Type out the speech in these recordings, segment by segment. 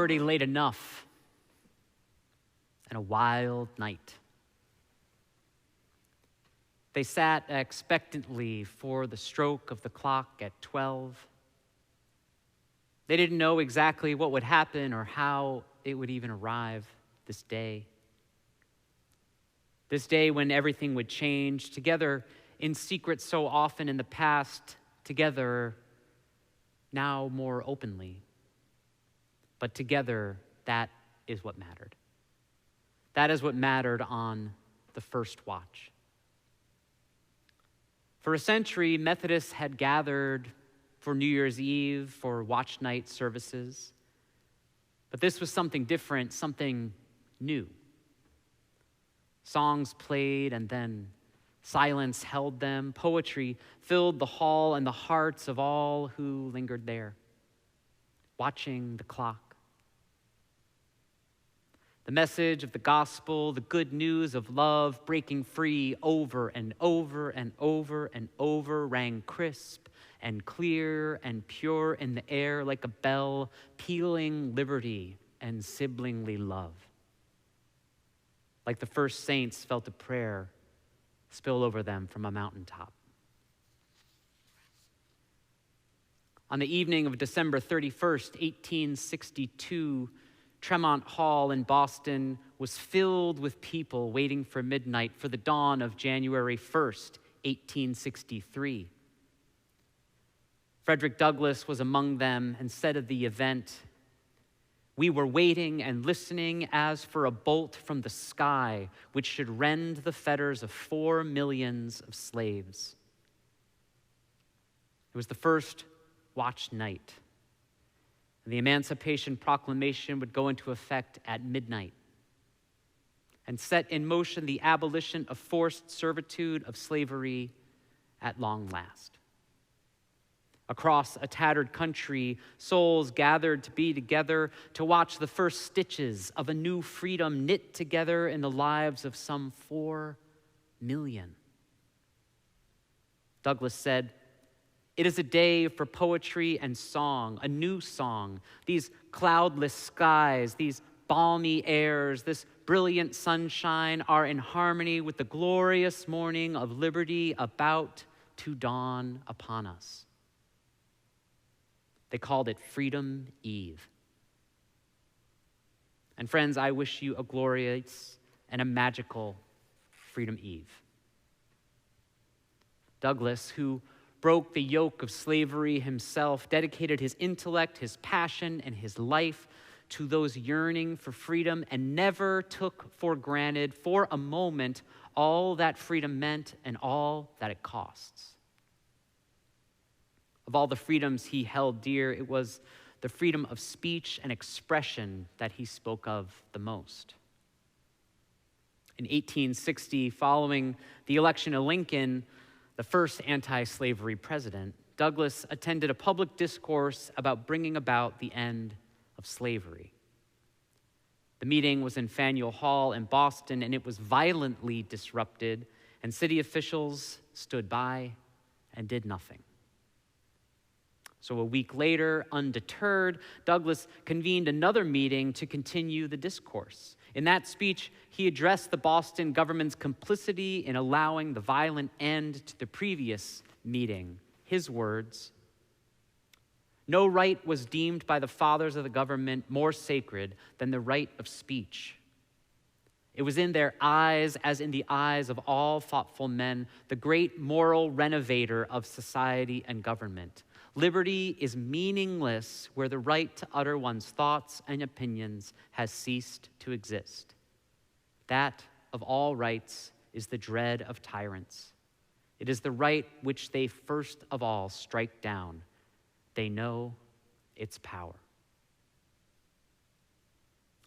already late enough and a wild night. They sat expectantly for the stroke of the clock at 12. They didn't know exactly what would happen or how it would even arrive this day. This day when everything would change, together in secret so often in the past, together now more openly. But together, that is what mattered. That is what mattered on the first watch. For a century, Methodists had gathered for New Year's Eve, for watch night services. But this was something different, something new. Songs played and then silence held them. Poetry filled the hall and the hearts of all who lingered there, watching the clock. The message of the gospel, the good news of love breaking free over and over and over and over rang crisp and clear and pure in the air like a bell pealing liberty and siblingly love. Like the first saints felt a prayer spill over them from a mountaintop. On the evening of December 31st, 1862, Tremont Hall in Boston was filled with people waiting for midnight for the dawn of January 1st, 1863. Frederick Douglass was among them and said of the event, "We were waiting and listening as for a bolt from the sky which should rend the fetters of 4 millions of slaves." It was the first watch night. And the Emancipation Proclamation would go into effect at midnight and set in motion the abolition of forced servitude of slavery at long last. Across a tattered country, souls gathered to be together to watch the first stitches of a new freedom knit together in the lives of some 4 million. Douglass said, "It is a day for poetry and song, a new song. These cloudless skies, these balmy airs, this brilliant sunshine are in harmony with the glorious morning of liberty about to dawn upon us." They called it Freedom Eve. And friends, I wish you a glorious and a magical Freedom Eve. Douglass, who broke the yoke of slavery himself, dedicated his intellect, his passion, and his life to those yearning for freedom and never took for granted for a moment all that freedom meant and all that it costs. Of all the freedoms he held dear, it was the freedom of speech and expression that he spoke of the most. In 1860, following the election of Lincoln, the first anti-slavery president, Douglass attended a public discourse about bringing about the end of slavery. The meeting was in Faneuil Hall in Boston, and it was violently disrupted, and city officials stood by and did nothing. So a week later, undeterred, Douglass convened another meeting to continue the discourse. In that speech, he addressed the Boston government's complicity in allowing the violent end to the previous meeting. His words, "No right was deemed by the fathers of the government more sacred than the right of speech. It was in their eyes, as in the eyes of all thoughtful men, the great moral renovator of society and government. Liberty is meaningless where the right to utter one's thoughts and opinions has ceased to exist. That of all rights is the dread of tyrants. It is the right which they first of all strike down. They know its power."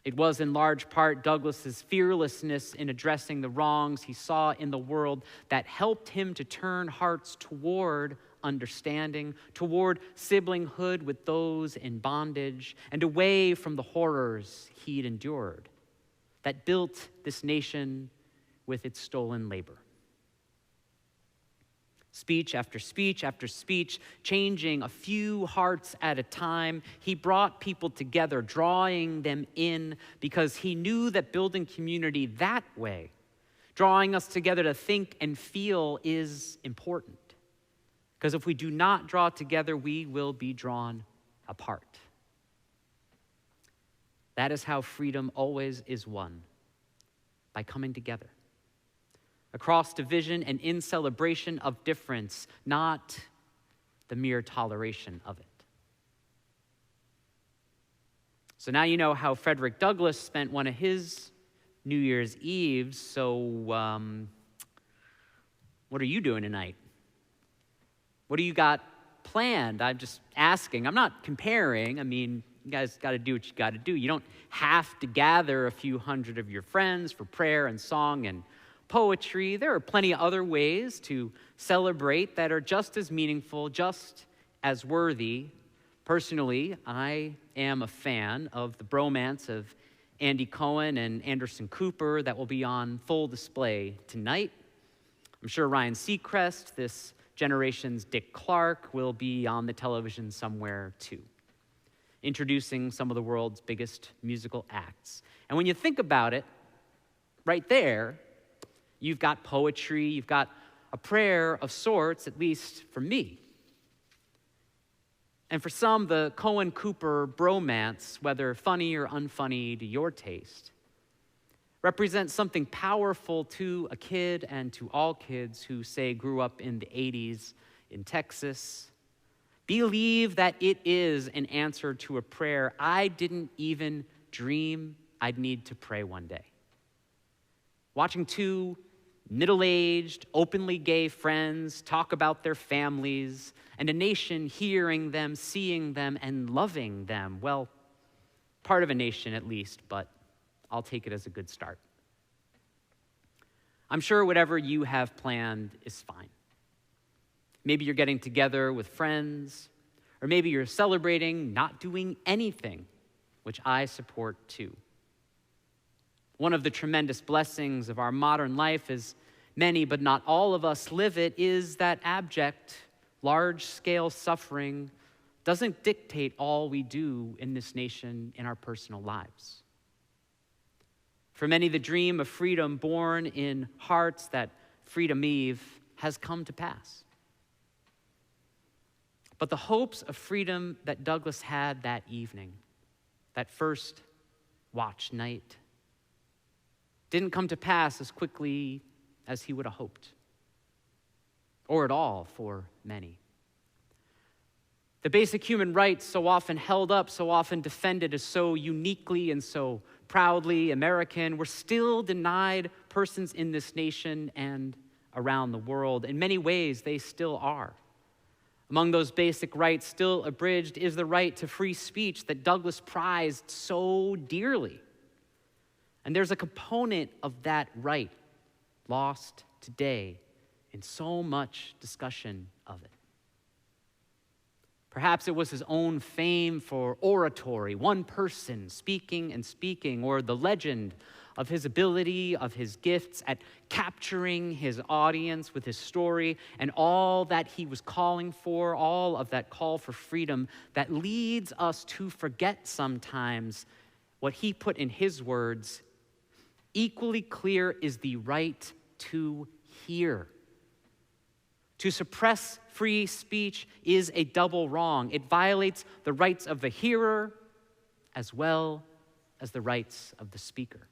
It was in large part Douglass's fearlessness in addressing the wrongs he saw in the world that helped him to turn hearts toward understanding, toward siblinghood with those in bondage, and away from the horrors he'd endured that built this nation with its stolen labor. Speech after speech after speech, changing a few hearts at a time. He brought people together, drawing them in because he knew that building community that way, drawing us together to think and feel, is important. Because if we do not draw together, we will be drawn apart. That is how freedom always is won, by coming together. Across division and in celebration of difference, not the mere toleration of it. So now you know how Frederick Douglass spent one of his New Year's Eves, so what are you doing tonight? What do you got planned? I'm just asking. I'm not comparing. I mean, you guys got to do what you got to do. You don't have to gather a few hundred of your friends for prayer and song and poetry. There are plenty of other ways to celebrate that are just as meaningful, just as worthy. Personally, I am a fan of the bromance of Andy Cohen and Anderson Cooper that will be on full display tonight. I'm sure Ryan Seacrest, this generation's Dick Clark, will be on the television somewhere too, introducing some of the world's biggest musical acts. And when you think about it, right there, you've got poetry, you've got a prayer of sorts, at least for me. And for some, the Cohen-Cooper bromance, whether funny or unfunny to your taste, represents something powerful to a kid and to all kids who, say, grew up in the 80s in Texas. Believe that it is an answer to a prayer I didn't even dream I'd need to pray one day. Watching two middle-aged, openly gay friends talk about their families, and a nation hearing them, seeing them, and loving them. Well, part of a nation at least, but I'll take it as a good start. I'm sure whatever you have planned is fine. Maybe you're getting together with friends, or maybe you're celebrating not doing anything, which I support too. One of the tremendous blessings of our modern life, as many but not all of us live it, is that abject, large-scale suffering doesn't dictate all we do in this nation in our personal lives. For many, the dream of freedom born in hearts that Freedom Eve has come to pass. But the hopes of freedom that Douglass had that evening, that first watch night, didn't come to pass as quickly as he would have hoped, or at all for many. The basic human rights so often held up, so often defended as so uniquely and so proudly American, were still denied persons in this nation and around the world. In many ways, they still are. Among those basic rights still abridged is the right to free speech that Douglass prized so dearly. And there's a component of that right lost today in so much discussion of it. Perhaps it was his own fame for oratory, one person speaking and speaking, or the legend of his ability, of his gifts at capturing his audience with his story, and all that he was calling for, all of that call for freedom that leads us to forget sometimes what he put in his words: equally clear is the right to hear. To suppress free speech is a double wrong. It violates the rights of the hearer as well as the rights of the speaker.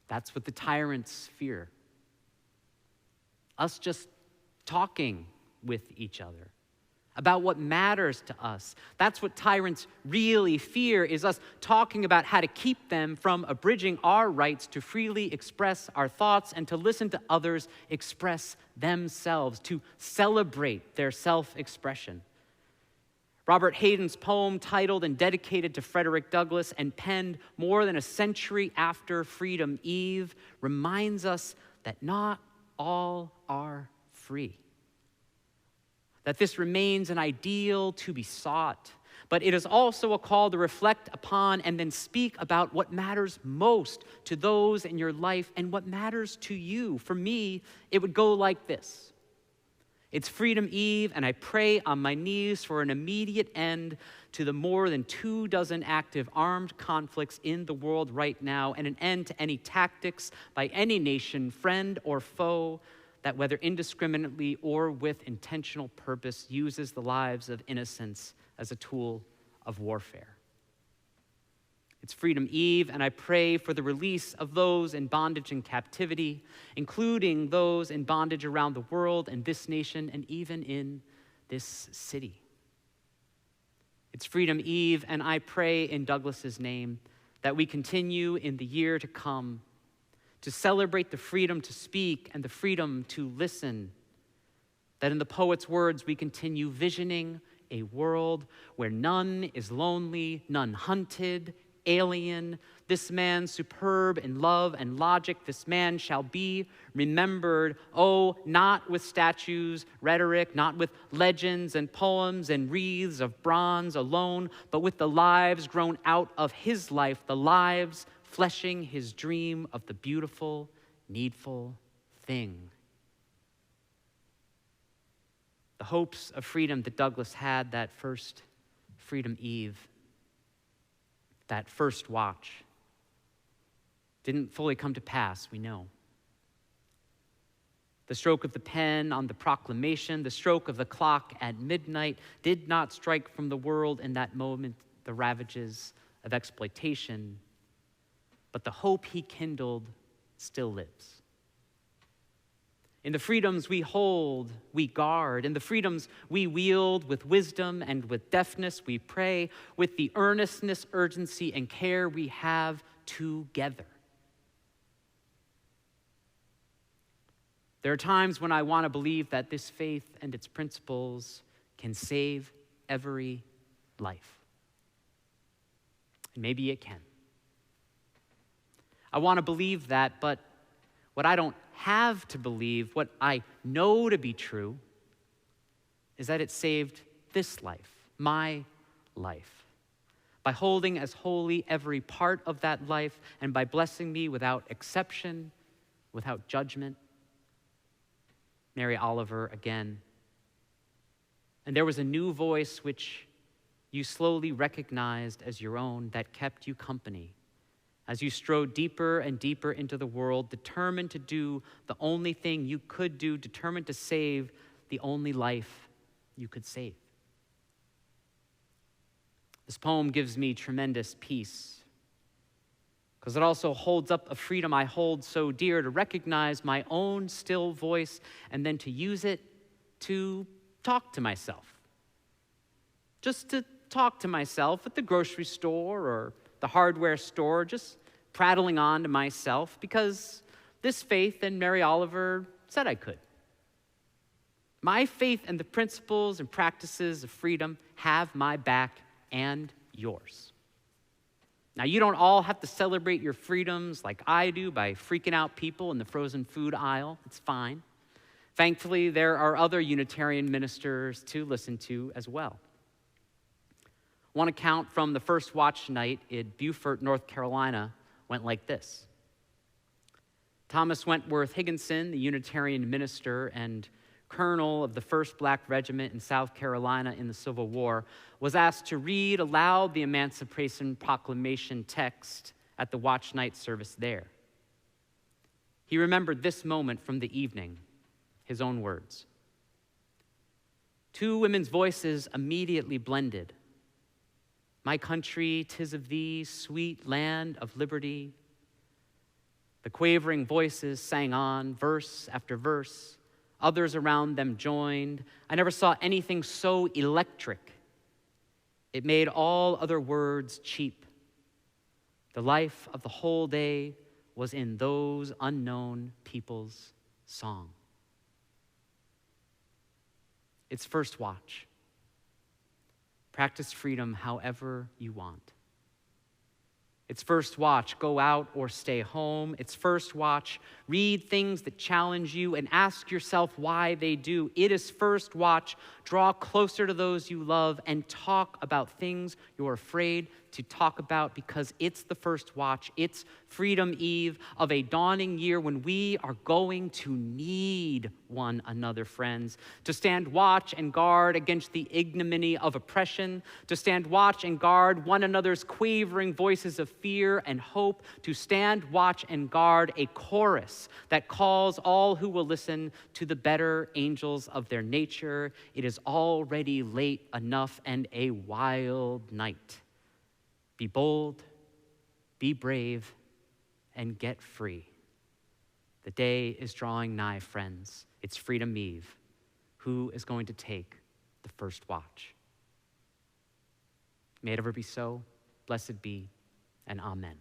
That's what the tyrants fear. Us just talking with each other about what matters to us. That's what tyrants really fear, is us talking about how to keep them from abridging our rights to freely express our thoughts and to listen to others express themselves, to celebrate their self-expression. Robert Hayden's poem, titled and dedicated to Frederick Douglass and penned more than a century after Freedom Eve, reminds us that not all are free. That this remains an ideal to be sought, but it is also a call to reflect upon and then speak about what matters most to those in your life and what matters to you. For me, it would go like this. It's Freedom Eve, and I pray on my knees for an immediate end to the more than 24 active armed conflicts in the world right now, and an end to any tactics by any nation, friend or foe, that whether indiscriminately or with intentional purpose uses the lives of innocents as a tool of warfare. It's Freedom Eve, and I pray for the release of those in bondage and captivity, including those in bondage around the world and this nation and even in this city. It's Freedom Eve, and I pray in Douglass's name that we continue in the year to come to celebrate the freedom to speak and the freedom to listen, that in the poet's words we continue visioning a world where none is lonely, none hunted, alien. This man superb in love and logic, this man shall be remembered, oh, not with statues, rhetoric, not with legends and poems and wreaths of bronze alone, but with the lives grown out of his life, the lives fleshing his dream of the beautiful, needful thing. The hopes of freedom that Douglass had that first Freedom Eve, that first watch, didn't fully come to pass, we know. The stroke of the pen on the proclamation, the stroke of the clock at midnight did not strike from the world in that moment the ravages of exploitation, but the hope he kindled still lives. In the freedoms we hold, we guard. In the freedoms we wield with wisdom and with deftness, we pray with the earnestness, urgency, and care we have together. There are times when I want to believe that this faith and its principles can save every life. And maybe it can. I want to believe that, but what I don't have to believe, what I know to be true, is that it saved this life, my life, by holding as holy every part of that life and by blessing me without exception, without judgment. Mary Oliver again. And there was a new voice which you slowly recognized as your own that kept you company as you strode deeper and deeper into the world, determined to do the only thing you could do, determined to save the only life you could save. This poem gives me tremendous peace because it also holds up a freedom I hold so dear, to recognize my own still voice and then to use it to talk to myself. Just to talk to myself at the grocery store or the hardware store, just prattling on to myself because this faith and Mary Oliver said I could. My faith and the principles and practices of freedom have my back and yours. Now, you don't all have to celebrate your freedoms like I do by freaking out people in the frozen food aisle. It's fine. Thankfully, there are other Unitarian ministers to listen to as well. One account from the first watch night in Beaufort, North Carolina, went like this. Thomas Wentworth Higginson, the Unitarian minister and colonel of the 1st Black Regiment in South Carolina in the Civil War, was asked to read aloud the Emancipation Proclamation text at the watch night service there. He remembered this moment from the evening, his own words. Two women's voices immediately blended. My country, 'tis of thee, sweet land of liberty. The quavering voices sang on, verse after verse. Others around them joined. I never saw anything so electric. It made all other words cheap. The life of the whole day was in those unknown people's song. It's first watch. Practice freedom however you want. It's first watch, go out or stay home. It's first watch, read things that challenge you and ask yourself why they do. It is first watch, draw closer to those you love and talk about things you're afraid to talk about because it's the first watch. It's Freedom Eve of a dawning year when we are going to need one another, friends, to stand watch and guard against the ignominy of oppression, to stand watch and guard one another's quavering voices of fear and hope, to stand watch and guard a chorus that calls all who will listen to the better angels of their nature. It is already late enough and a wild night. Be bold, be brave, and get free. The day is drawing nigh, friends. It's Freedom Eve. Who is going to take the first watch? May it ever be so. Blessed be, and amen.